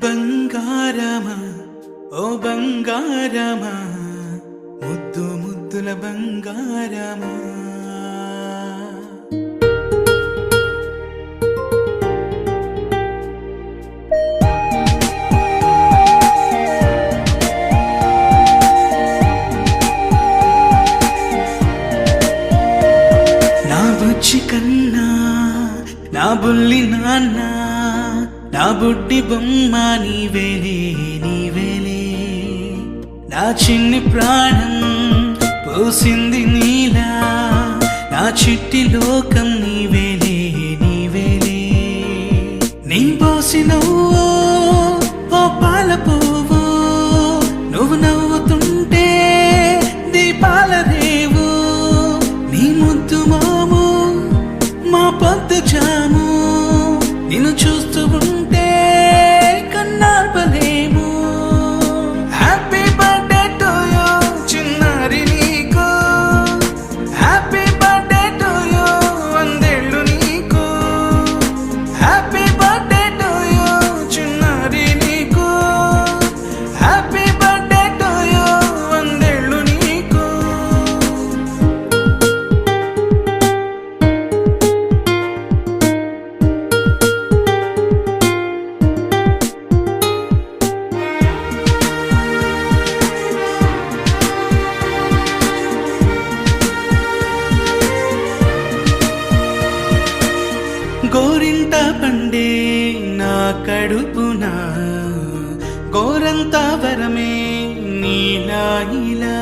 బంగారమా ఓ బంగారమా ముద్దు ముద్దుల బంగారమా నా బుజ్జి కన్నా నా బుల్లి నాన్న నా బుడ్డి బొమ్మ నీవేలే నీవేలే నా చిన్ని ప్రాణం పోసింది నీలా నా చిట్టి లోకం నీవేలే నీవేలే నీ పోసినవో ఓ పాల పువ్వు నువ్వు నవ్వుతుంటే దీపాల రేవు నీ ముద్దు మాము మా పొద్దు జాము నిన్ను చూస్తూ ఉంటే కన్నార్పలేము. హ్యాపీ బర్త్డే టు యూ చిన్నారి నీకు, హ్యాపీ బర్త్డే టు యూ వందేళ్ళు నీకు, హ్యాపీ బర్త్డే టు యూ చిన్నారి నీకు, హ్యాపీ బర్త్డే టు యూ వందేళ్ళు నీకు. గోరింట పండే నా కడుపున గోరంత వరమే నీలా ఇలా